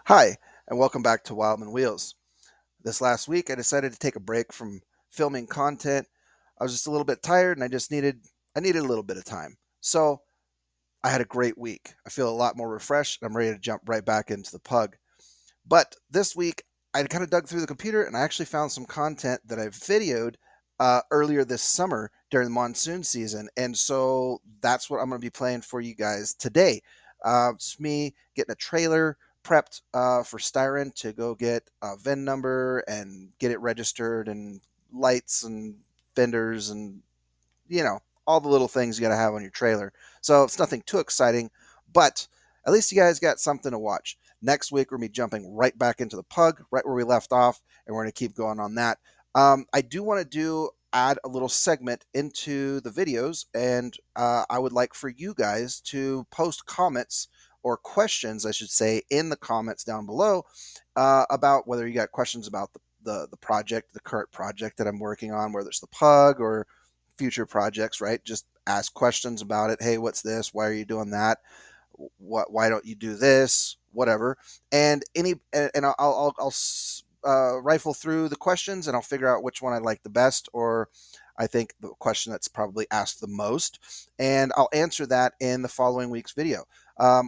Hi, and welcome back to Wildman Wheels. This last week, I decided to take a break from filming content. I was just a little bit tired, and I needed a little bit of time. So I had a great week. I feel a lot more refreshed. And I'm ready to jump right back into the pug. But this week, I kind of dug through the computer, and I actually found some content that I've videoed earlier this summer during the monsoon season, and so that's what I'm going to be playing for you guys today. It's me getting a trailer prepped for Styron to go get a VIN number and get it registered, and lights and fenders and all the little things you got to have on your trailer. So it's nothing too exciting, but at least you guys got something to watch. Next week, we're going to be jumping right back into the pug, right where we left off, and we're going to keep going on that. I do want to add a little segment into the videos, and I would like for you guys to post comments or questions, I should say, in the comments down below about whether you got questions about the project, the current project that I'm working on, whether it's the pug or future projects, right? Just ask questions about it. Hey, what's this? Why are you doing that? Why don't you do this? Whatever. And I'll rifle through the questions, and I'll figure out which one I like the best, or I think the question that's probably asked the most, and I'll answer that in the following week's video.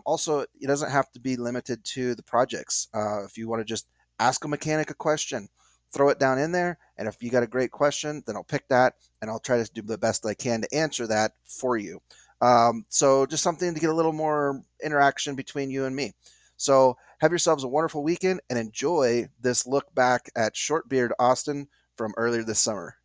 Also, it doesn't have to be limited to the projects. If you want to just ask a mechanic a question, throw it down in there, and if you got a great question, then I'll pick that and I'll try to do the best I can to answer that for you. So just something to get a little more interaction between you and me. So have yourselves a wonderful weekend and enjoy this look back at Shortbeard Austin from earlier this summer.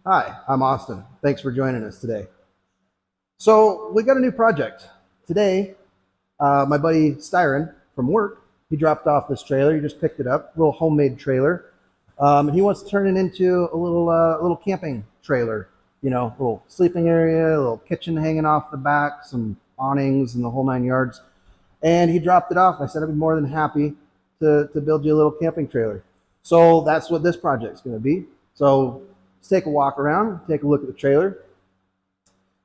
Hi, I'm Austin. Thanks for joining us today. So we got a new project. Today, my buddy Styron from work, he dropped off this trailer. He just picked it up, a little homemade trailer. And he wants to turn it into a little camping trailer. You know, a little sleeping area, a little kitchen hanging off the back, some awnings and the whole 9 yards. And he dropped it off. I said I'd be more than happy to build you a little camping trailer. So that's what this project's going to be. So let's take a walk around, take a look at the trailer.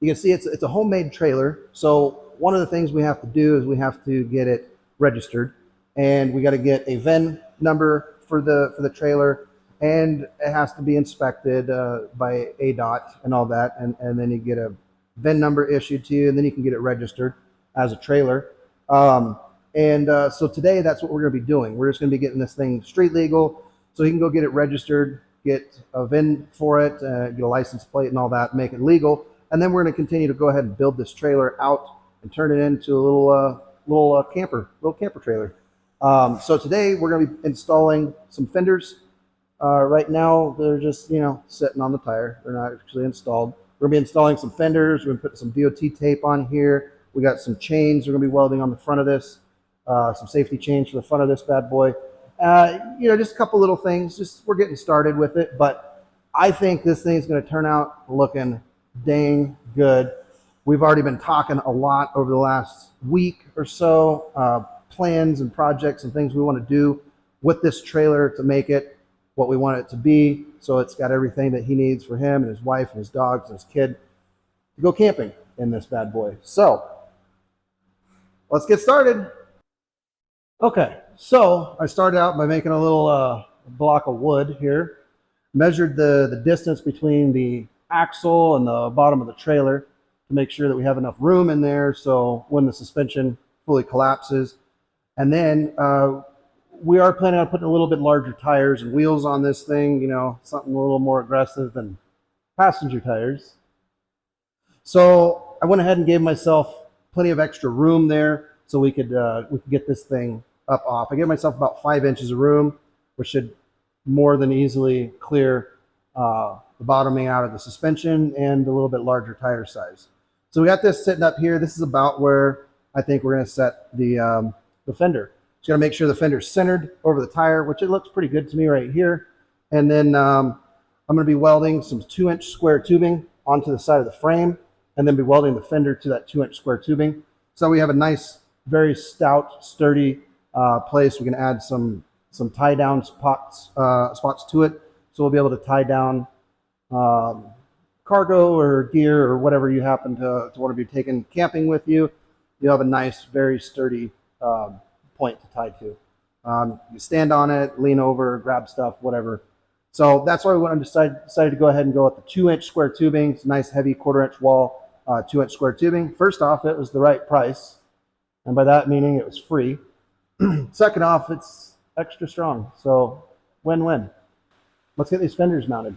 You can see it's a homemade trailer. So one of the things we have to do is we have to get it registered, and we got to get a VIN number for the trailer, and it has to be inspected by ADOT and all that, and then you get a VIN number issued to you, and then you can get it registered as a trailer. So today that's what we're going to be doing. We're just going to be getting this thing street legal, so he can go get it registered, get a VIN for it, get a license plate and all that, make it legal. And then we're going to continue to go ahead and build this trailer out and turn it into a little camper trailer. So today we're going to be installing some fenders. Right now they're just sitting on the tire. They're not actually installed. We're going to be installing some fenders. We're going to put some DOT tape on here. We got some chains we're going to be welding on the front of this. Some safety chains for the front of this bad boy. Just a couple little things. Just we're getting started with it, but I think this thing's going to turn out looking dang good. We've already been talking a lot over the last week or so, plans and projects and things we want to do with this trailer to make it what we want it to be. So it's got everything that he needs for him and his wife and his dogs and his kid to go camping in this bad boy. So let's get started. Okay, so I started out by making a little block of wood here, measured the distance between the axle and the bottom of the trailer to make sure that we have enough room in there so when the suspension fully collapses. And then we are planning on putting a little bit larger tires and wheels on this thing, something a little more aggressive than passenger tires. So I went ahead and gave myself plenty of extra room there so we could get this thing up off. I gave myself about 5 inches of room, which should more than easily clear the bottoming out of the suspension and a little bit larger tire size. So we got this sitting up here. This is about where I think we're going to set the fender. Just got to make sure the fender's centered over the tire, which it looks pretty good to me right here. And then I'm going to be welding some 2-inch square tubing onto the side of the frame, and then be welding the fender to that 2-inch square tubing. So we have a nice very stout, sturdy place. We can add some tie down spots to it, so we'll be able to tie down um, cargo or gear or whatever you happen to want to be taking camping with you. You have a nice, very sturdy point to tie to. You stand on it, lean over, grab stuff, whatever. So that's why we went and decided to go ahead and go with the 2-inch square tubing. It's a nice, heavy 1/4-inch wall, 2-inch square tubing. First off, it was the right price, and by that meaning it was free. Second off, it's extra strong, so win-win. Let's get these fenders mounted.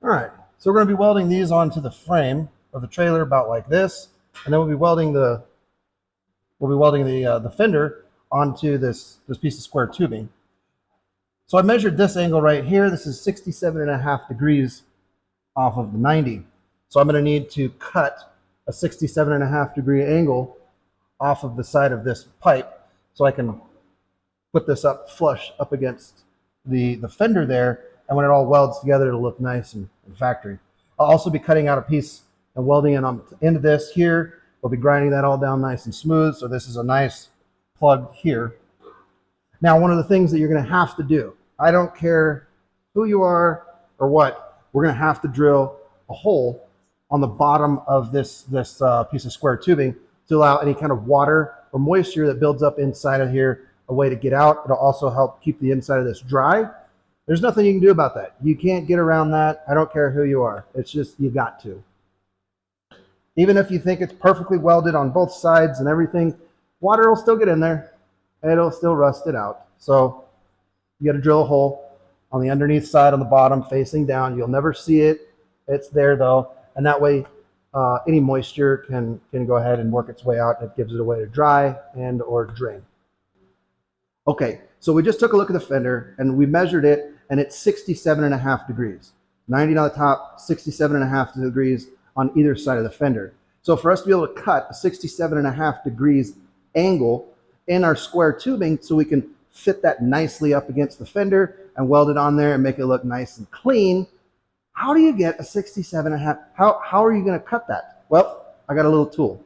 All right, so we're going to be welding these onto the frame of the trailer about like this, and then we'll be welding the fender onto this piece of square tubing. So I measured this angle right here. This is 67.5 degrees off of the 90. So I'm going to need to cut a 67.5 degree angle off of the side of this pipe so I can put this up flush up against the fender there, and when it all welds together, it'll look nice and factory. I'll also be cutting out a piece and welding it on the end of this here. We'll be grinding that all down nice and smooth, so this is a nice plug here. Now, one of the things that you're going to have to do, I don't care who you are or what, we're going to have to drill a hole on the bottom of this piece of square tubing to allow any kind of water or moisture that builds up inside of here a way to get out. It'll also help keep the inside of this dry. There's nothing you can do about that. You can't get around that. I don't care who you are. It's just, you got to. Even if you think it's perfectly welded on both sides and everything, water will still get in there. It'll still rust it out. So you got to drill a hole on the underneath side on the bottom facing down. You'll never see it. It's there though. And that way any moisture can go ahead and work its way out. It gives it a way to dry and or drain. Okay, so we just took a look at the fender and we measured it, and it's 67.5 degrees. 90 on the top, 67.5 degrees on either side of the fender. So for us to be able to cut a 67.5 degrees angle in our square tubing so we can fit that nicely up against the fender and weld it on there and make it look nice and clean, how do you get a 67.5? How are you going to cut that? Well, I got a little tool.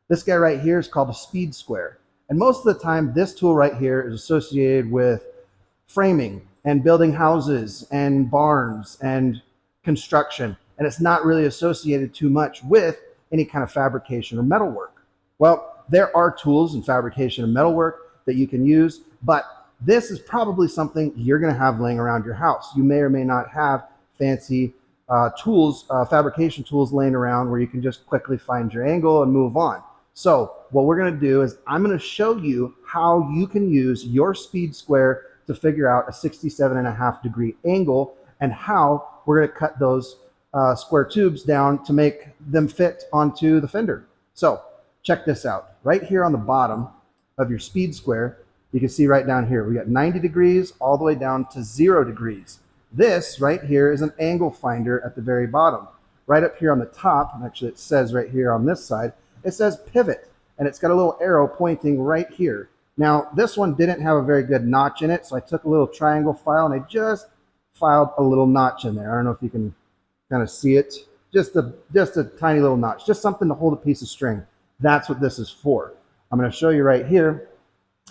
This guy right here is called a speed square. And most of the time, this tool right here is associated with framing and building houses and barns and construction. And it's not really associated too much with any kind of fabrication or metalwork. Well, there are tools in fabrication and metalwork that you can use, but this is probably something you're going to have laying around your house. You may or may not have fancy tools, fabrication tools laying around where you can just quickly find your angle and move on. So what we're going to do is I'm going to show you how you can use your speed square to figure out a 67.5 degree angle and how we're going to cut those square tubes down to make them fit onto the fender. So check this out. Right here on the bottom of your speed square, you can see right down here, we got 90 degrees all the way down to 0 degrees. This right here is an angle finder at the very bottom. Right up here on the top, and actually it says right here on this side, it says pivot, and it's got a little arrow pointing right here. Now, this one didn't have a very good notch in it, so I took a little triangle file and I just filed a little notch in there. I don't know if you can kind of see it. Just a tiny little notch, just something to hold a piece of string. That's what this is for. I'm going to show you right here.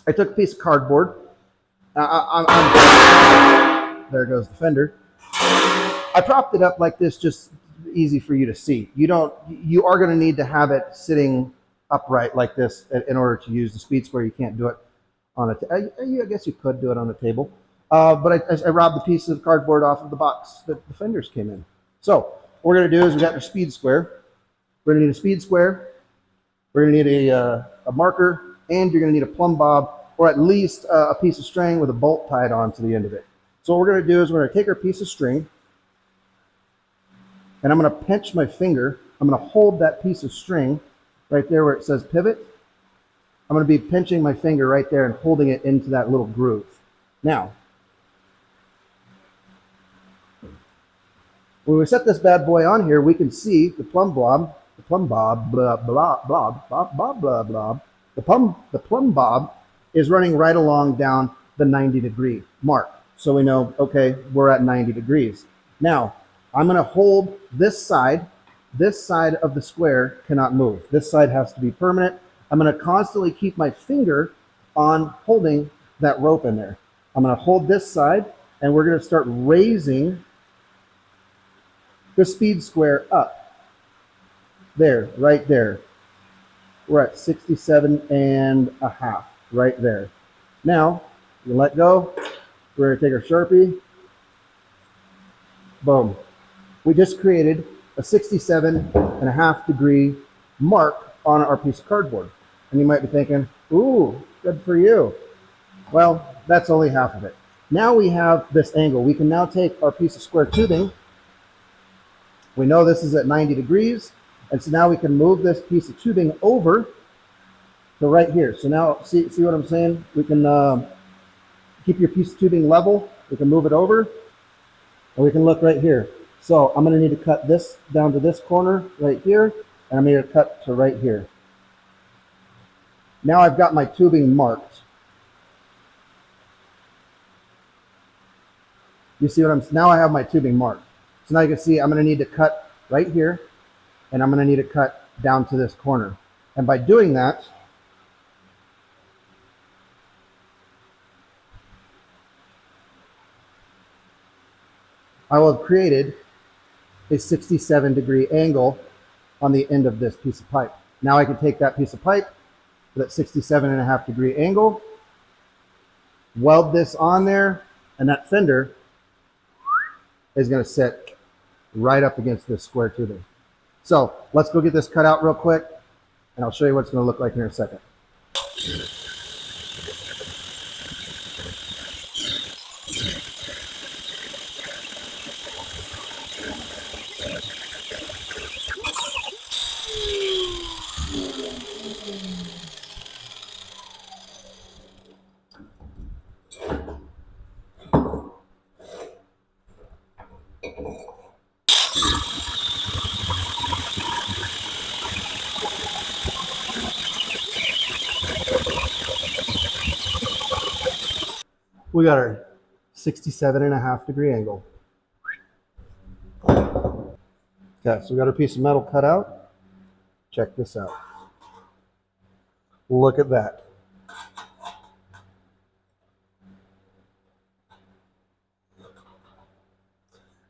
I took a piece of cardboard. There goes the fender. I propped it up like this, just easy for you to see. You are going to need to have it sitting upright like this in order to use the speed square. You can't do it on I guess you could do it on a table, but I robbed the piece of cardboard off of the box that the fenders came in. So what we're going to do is we got our speed square. We're going to need a speed square. We're going to need a marker, and you're going to need a plumb bob, or at least a piece of string with a bolt tied on to the end of it. So what we're going to do is we're going to take our piece of string, and I'm going to pinch my finger. I'm going to hold that piece of string right there where it says pivot. I'm going to be pinching my finger right there and holding it into that little groove. Now, when we set this bad boy on here, we can see the plumb bob, blah, blah, blah, blah, blah, blah, blah. The plumb bob is running right along down the 90 degree mark. So we know, okay, we're at 90 degrees. Now, I'm going to hold this side. This side of the square cannot move. This side has to be permanent. I'm going to constantly keep my finger on holding that rope in there. I'm going to hold this side, and we're going to start raising the speed square up. There, right there. We're at 67.5 right there. Now, you let go. We're going to take our Sharpie. Boom. We just created a 67.5 degree mark on our piece of cardboard. And you might be thinking, ooh, good for you. Well, that's only half of it. Now we have this angle. We can now take our piece of square tubing. We know this is at 90 degrees. And so now we can move this piece of tubing over to right here. So now, see what I'm saying? We can keep your piece of tubing level. We can move it over. And we can look right here. So I'm going to need to cut this down to this corner right here. And I'm going to cut to right here. Now I've got my tubing marked. You see what now I have my tubing marked. So now you can see I'm going to need to cut right here. And I'm going to need to cut down to this corner. And by doing that, I will have created a 67-degree angle on the end of this piece of pipe. Now I can take that piece of pipe with that 67.5-degree angle, weld this on there, and that fender is going to sit right up against this square tubing. So let's go get this cut out real quick, and I'll show you what it's going to look like here in a second. We got our 67.5-degree angle. Okay, so we got our piece of metal cut out. Check this out. Look at that.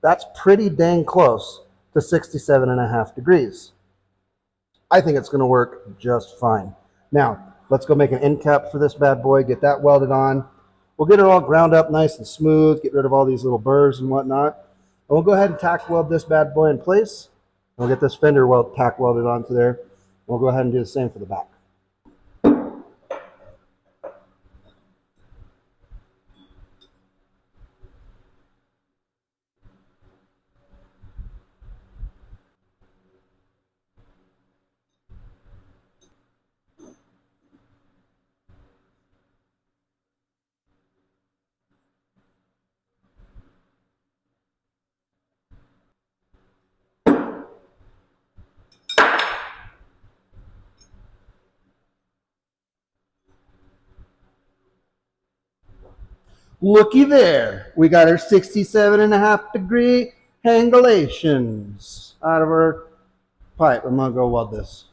That's pretty dang close to 67.5 degrees. I think it's going to work just fine. Now, let's go make an end cap for this bad boy, get that welded on. We'll get it all ground up nice and smooth, get rid of all these little burrs and whatnot. And we'll go ahead and tack weld this bad boy in place. We'll get this fender tack welded onto there. We'll go ahead and do the same for the back. Looky there. We got our 67.5-degree angulations out of our pipe. I'm going to go weld this.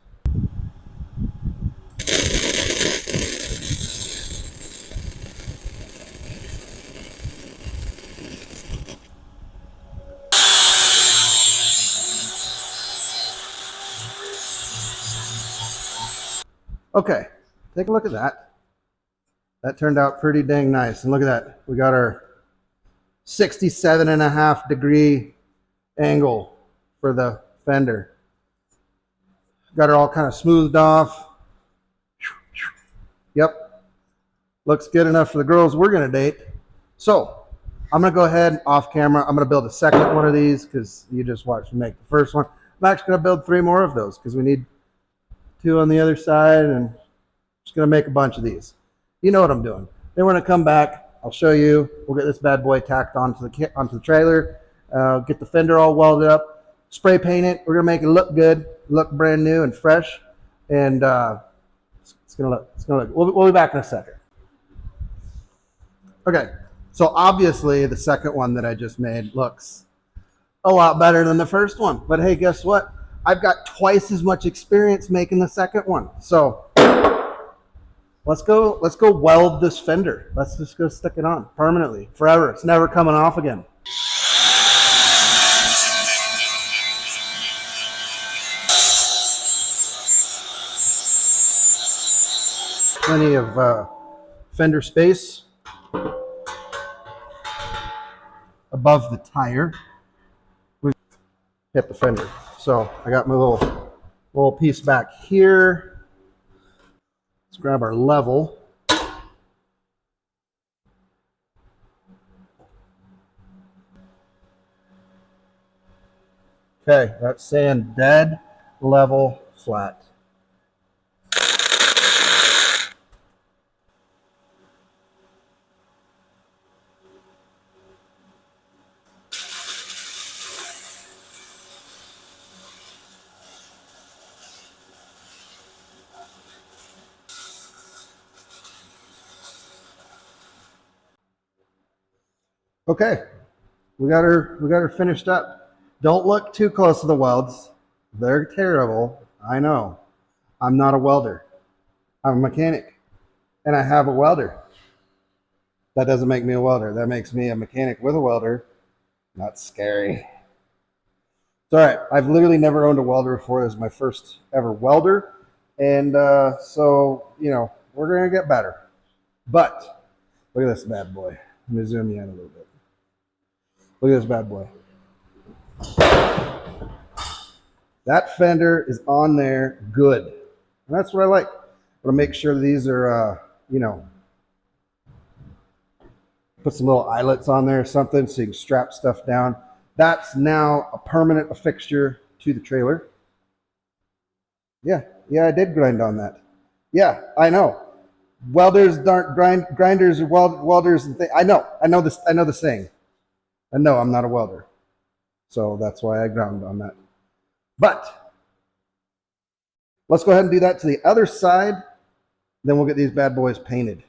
Okay, take a look at that. That turned out pretty dang nice. And look at that. We got our 67.5-degree angle for the fender. Got it all kind of smoothed off. Yep. Looks good enough for the girls we're going to date. So I'm going to go ahead off camera. I'm going to build a second one of these because you just watched me make the first one. I'm actually going to build 3 more of those because we need 2 on the other side, and I'm just going to make a bunch of these. You know what I'm doing. Then we're going to come back. I'll show you. We'll get this bad boy tacked onto the trailer. Get the fender all welded up. Spray paint it. We're going to make it look good, look brand new and fresh. And it's going to look. We'll be back in a second. Okay. So obviously the second one that I just made looks a lot better than the first one. But hey, guess what? I've got twice as much experience making the second one. So let's go weld this fender. Let's just go stick it on permanently, forever. It's never coming off again. Plenty of fender space above the tire. We hit the fender. So I got my little piece back here. Let's grab our level. Okay, that's saying dead, level, flat. Okay, we got her finished up. Don't look too close to the welds. They're terrible. I know. I'm not a welder. I'm a mechanic, and I have a welder. That doesn't make me a welder. That makes me a mechanic with a welder. Not scary. It's all right. I've literally never owned a welder before. This is my first ever welder, and so we're gonna get better. But look at this bad boy. Let me zoom you in a little bit. Look at this bad boy. That fender is on there good. And that's what I like. I'm going to make sure these are, put some little eyelets on there or something so you can strap stuff down. That's now a permanent fixture to the trailer. Yeah, I did grind on that. Yeah, I know. Welders aren't grinders or welders and things. I know this. I know the saying. And no, I'm not a welder. So that's why I ground on that. But let's go ahead and do that to the other side. Then we'll get these bad boys painted.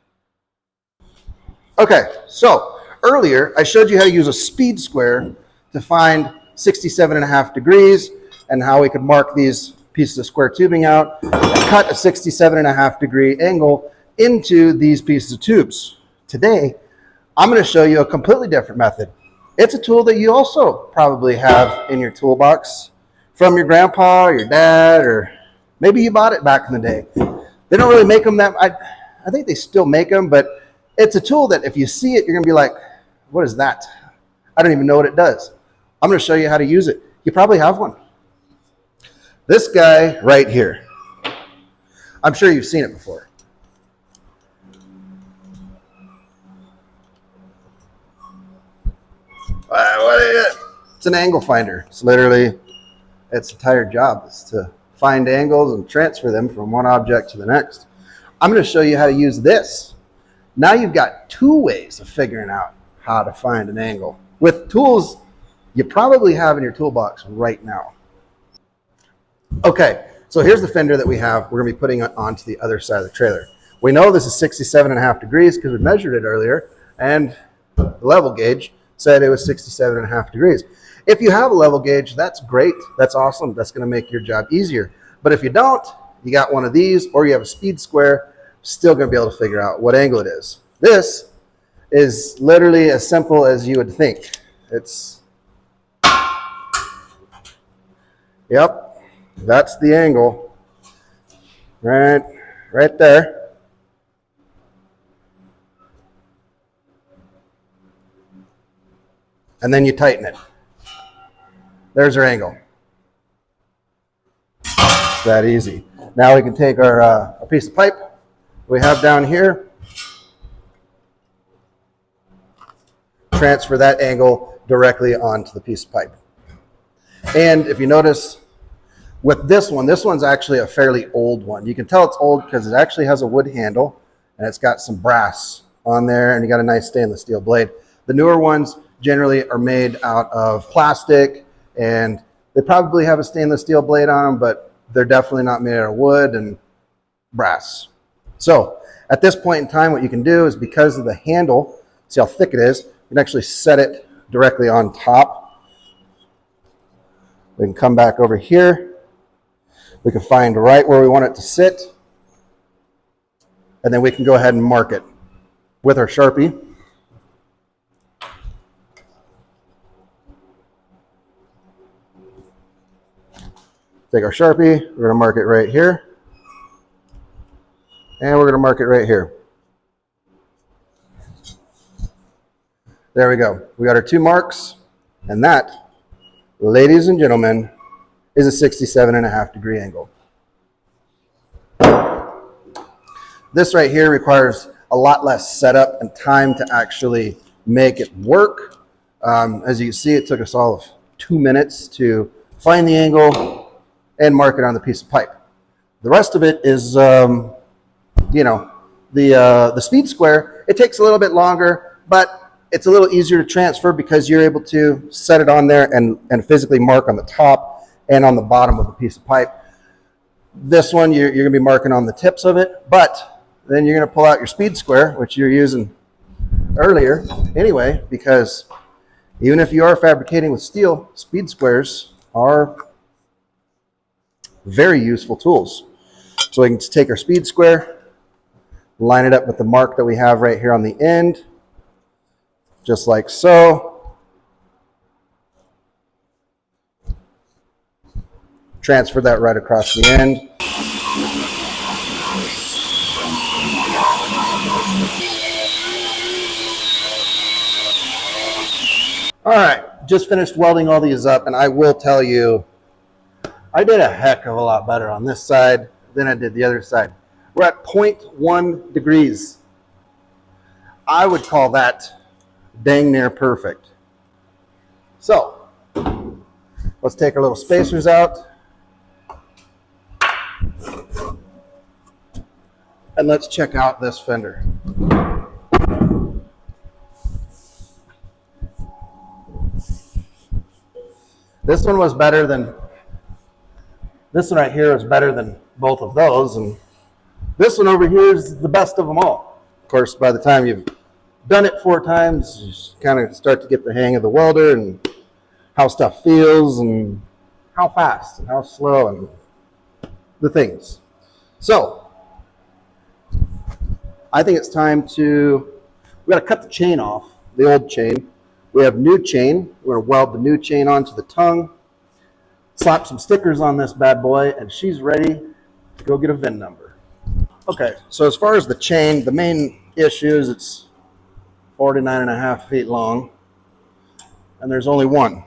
Okay, so earlier I showed you how to use a speed square to find 67.5 degrees and how we could mark these pieces of square tubing out and cut a 67.5 degree angle into these pieces of tubes. Today, I'm going to show you a completely different method. It's a tool that you also probably have in your toolbox from your grandpa or your dad, or maybe you bought it back in the day. They don't really make them that. I think they still make them, but it's a tool that if you see it, you're going to be like, what is that? I don't even know what it does. I'm going to show you how to use it. You probably have one. This guy right here. I'm sure you've seen it before. What is it? It's an angle finder. It's literally, its entire job is to find angles and transfer them from one object to the next. I'm going to show you how to use this. Now you've got two ways of figuring out how to find an angle with tools you probably have in your toolbox right now. Okay, so here's the fender that we have. We're going to be putting it onto the other side of the trailer. We know this is 67.5 degrees because we measured it earlier, and the level gauge said it was 67.5 degrees. If you have a level gauge, that's great. That's awesome. That's going to make your job easier. But if you don't, you got one of these or you have a speed square, still going to be able to figure out what angle it is. This is literally as simple as you would think. It's, yep, that's the angle right there. And then you tighten it. There's our angle. It's that easy. Now we can take our piece of pipe we have down here, transfer that angle directly onto the piece of pipe. And if you notice with this one's actually a fairly old one. You can tell it's old because it actually has a wood handle and it's got some brass on there and you got a nice stainless steel blade. The newer ones generally are made out of plastic and they probably have a stainless steel blade on them, but they're definitely not made out of wood and brass. So at this point in time, what you can do is, because of the handle, see how thick it is, you can actually set it directly on top We can come back over here. We can find right where we want it to sit. And then we can go ahead and mark it with our Sharpie. Take our Sharpie, we're going to mark it right here. And we're going to mark it right here. There we go. We got our 2 marks. And that, ladies and gentlemen, is a 67.5-degree angle. This right here requires a lot less setup and time to actually make it work. As you can see, it took us all of 2 minutes to find the angle and mark it on the piece of pipe. The rest of it is, the speed square. It takes a little bit longer, but it's a little easier to transfer because you're able to set it on there and physically mark on the top and on the bottom of the piece of pipe. This one, you're going to be marking on the tips of it, but then you're going to pull out your speed square, which you're using earlier anyway, because even if you are fabricating with steel, speed squares are very useful tools. So we can just take our speed square, line it up with the mark that we have right here on the end, just like so. Transfer that right across the end. All right, just finished welding all these up, and I will tell you, I did a heck of a lot better on this side than I did the other side. We're at 0.1 degrees. I would call that dang near perfect. So, let's take our little spacers out. And let's check out this fender. This one was better than, this one right here is better than both of those, and this one over here is the best of them all. Of course, by the time you've done it 4 times, you kind of start to get the hang of the welder and how stuff feels and how fast and how slow and the things. So, I think it's time to, we got to cut the chain off, the old chain. We have new chain. We're going to weld the new chain onto the tongue, slap some stickers on this bad boy, and she's ready to go get a VIN number. Okay, so as far as the chain, the main issue is it's 49.5 feet long, and there's only one.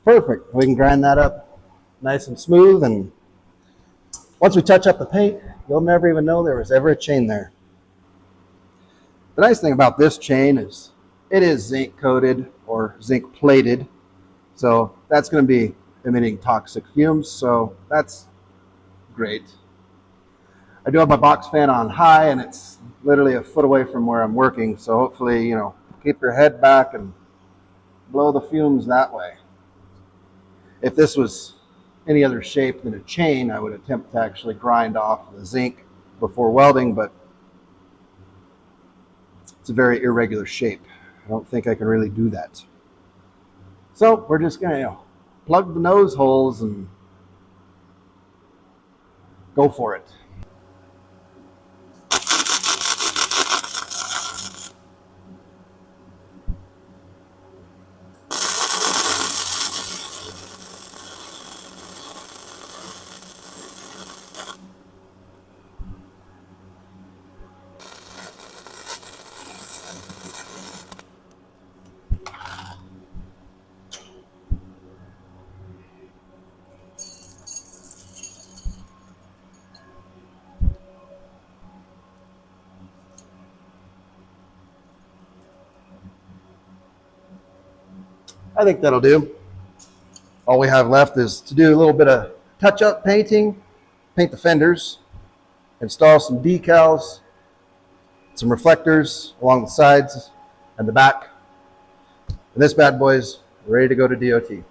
Perfect. We can grind that up nice and smooth, and once we touch up the paint, you'll never even know there was ever a chain there. The nice thing about this chain is it is zinc coated or zinc plated, so that's going to be emitting toxic fumes, so that's great. I do have my box fan on high, and it's literally a foot away from where I'm working, so hopefully, keep your head back and blow the fumes that way. If this was any other shape than a chain, I would attempt to actually grind off the zinc before welding, but it's a very irregular shape. I don't think I can really do that. So we're just going to plug the nose holes and go for it. I think that'll do. All we have left is to do a little bit of touch-up painting, paint the fenders, install some decals, some reflectors along the sides, and the back. And this bad boy's ready to go to DOT.